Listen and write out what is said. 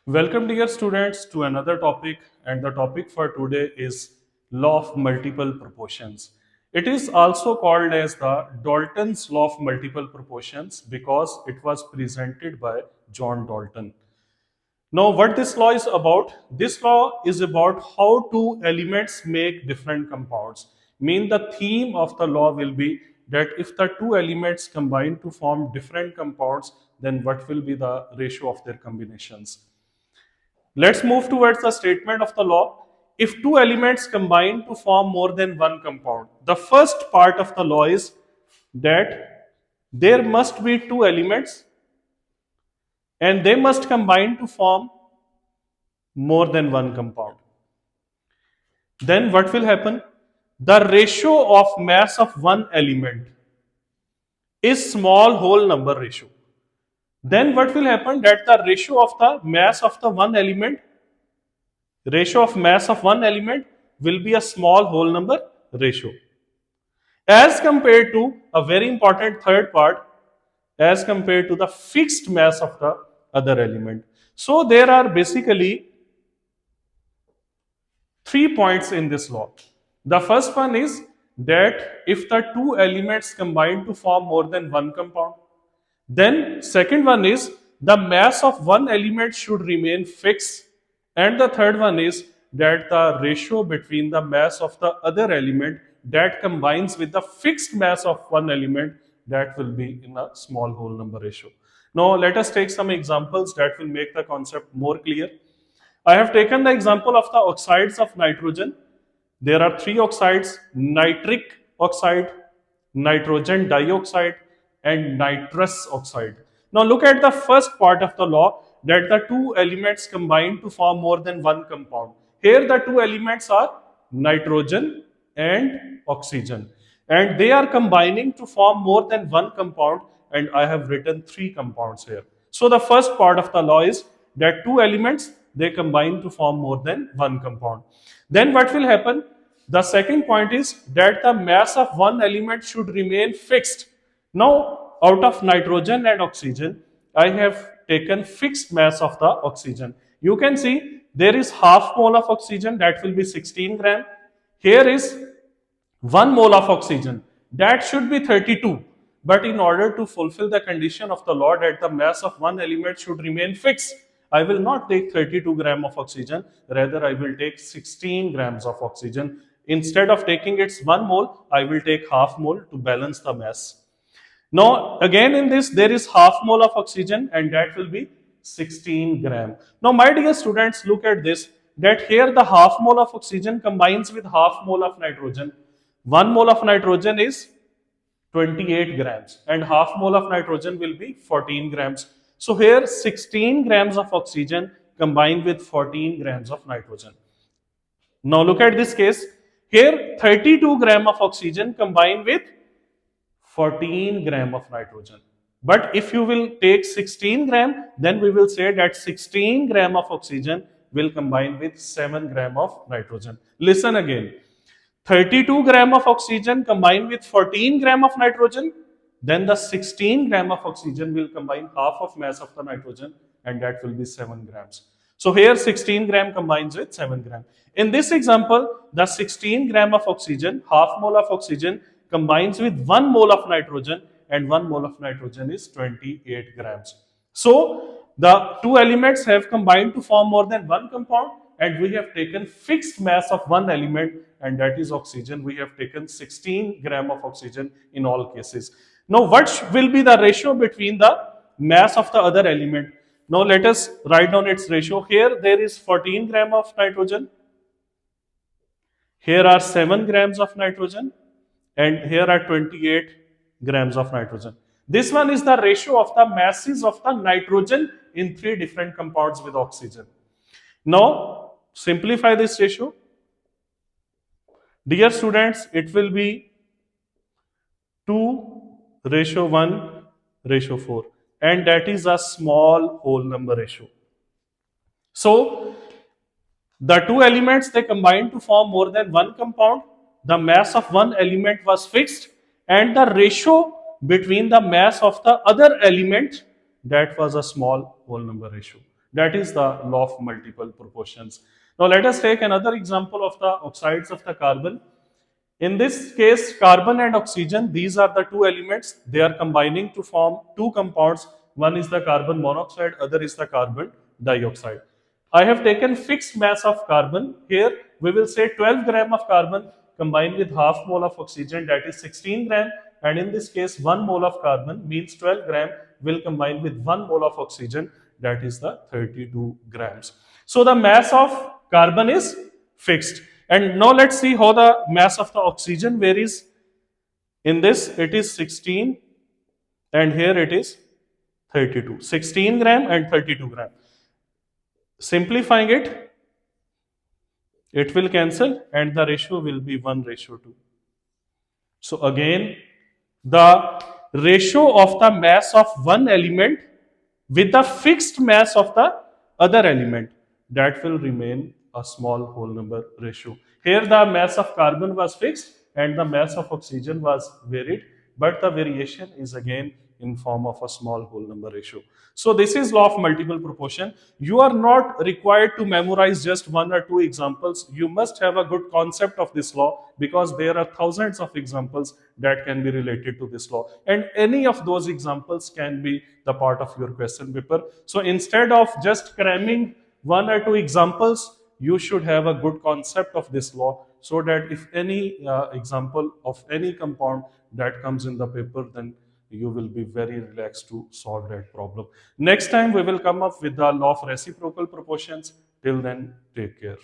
Welcome dear students to another topic, and the topic for today is law of multiple proportions. It is also called as the Dalton's law of multiple proportions because it was presented by John Dalton. Now what this law is about? This law is about how two elements make different compounds. Mean the theme of the law will be that if the two elements combine to form different compounds, then what will be the ratio of their combinations? Let's move towards the statement of the law. If two elements combine to form more than one compound, the first part of the law is that there must be two elements and they must combine to form more than one compound. Then what will happen? The ratio of mass of one element is small whole number ratio. Then what will happen? That the ratio of the mass of the one element ratio of mass of one element will be a small whole number ratio as compared to a very important third part, as compared to the fixed mass of the other element. So there are basically 3 points in this law. The first one is that if the two elements combine to form more than one compound, then second one is the mass of one element should remain fixed, and the third one is that the ratio between the mass of the other element that combines with the fixed mass of one element, that will be in a small whole number ratio. Now let us take some examples that will make the concept more clear. I have taken the example of the oxides of nitrogen. There are three oxides: nitric oxide, nitrogen dioxide, and nitrous oxide. Now look at the first part of the law, that the two elements combine to form more than one compound. Here the two elements are nitrogen and oxygen, and they are combining to form more than one compound, and I have written three compounds here. So the first part of the law is that two elements, they combine to form more than one compound. Then what will happen? The second point is that the mass of one element should remain fixed. Now, out of nitrogen and oxygen, I have taken fixed mass of the oxygen. You can see there is half mole of oxygen, that will be 16 gram. Here is 1 mole of oxygen, that should be 32. But in order to fulfill the condition of the law that the mass of one element should remain fixed, I will not take 32 gram of oxygen, rather I will take 16 grams of oxygen. Instead of taking its 1 mole, I will take half mole to balance the mass. Now again in this there is half mole of oxygen, and that will be 16 gram. Now my dear students, look at this, that here the half mole of oxygen combines with half mole of nitrogen. 1 mole of nitrogen is 28 grams and half mole of nitrogen will be 14 grams. So here 16 grams of oxygen combined with 14 grams of nitrogen. Now look at this case. Here 32 gram of oxygen combined with 14 gram of nitrogen. But if you will take 16 gram, then we will say that 16 gram of oxygen will combine with 7 gram of nitrogen. Listen again. 32 gram of oxygen combined with 14 gram of nitrogen, then the 16 gram of oxygen will combine half of mass of the nitrogen, and that will be 7 grams. So here 16 gram combines with 7 gram. In this example, the 16 gram of oxygen, half mole of oxygen, combines with 1 mole of nitrogen, and 1 mole of nitrogen is 28 grams. So the two elements have combined to form more than one compound, and we have taken fixed mass of one element, and that is oxygen. We have taken 16 gram of oxygen in all cases. Now what will be the ratio between the mass of the other element? Now let us write down its ratio. Here there is 14 gram of nitrogen. Here are 7 grams of nitrogen, and here are 28 grams of nitrogen. This one is the ratio of the masses of the nitrogen in three different compounds with oxygen. Now simplify this ratio. Dear students, it will be 2:1:4, and that is a small whole number ratio. So the two elements, they combined to form more than one compound. The mass of one element was fixed, and the ratio between the mass of the other element, that was a small whole number ratio. That is the law of multiple proportions. Now let us take another example of the oxides of the carbon. In this case, carbon and oxygen, these are the two elements. They are combining to form two compounds. One is the carbon monoxide, other is the carbon dioxide. I have taken fixed mass of carbon. Here we will say 12 gram of carbon combined with half mole of oxygen, that is 16 gram. And in this case, 1 mole of carbon means 12 gram will combine with 1 mole of oxygen, that is the 32 grams. So the mass of carbon is fixed. And now let's see how the mass of the oxygen varies. In this, it is 16, and here it is 32. 16 gram and 32 gram. Simplifying it, it will cancel, and the ratio will be 1:2. So again, the ratio of the mass of one element with the fixed mass of the other element, that will remain a small whole number ratio. Here the mass of carbon was fixed and the mass of oxygen was varied, but the variation is again in form of a small whole number ratio. So this is law of multiple proportion. You are not required to memorize just one or two examples. You must have a good concept of this law, because there are thousands of examples that can be related to this law, and any of those examples can be the part of your question paper. So instead of just cramming one or two examples, you should have a good concept of this law, so that if any example of any compound that comes in the paper, then you will be very relaxed to solve that problem. Next time we will come up with the law of reciprocal proportions. Till then, take care.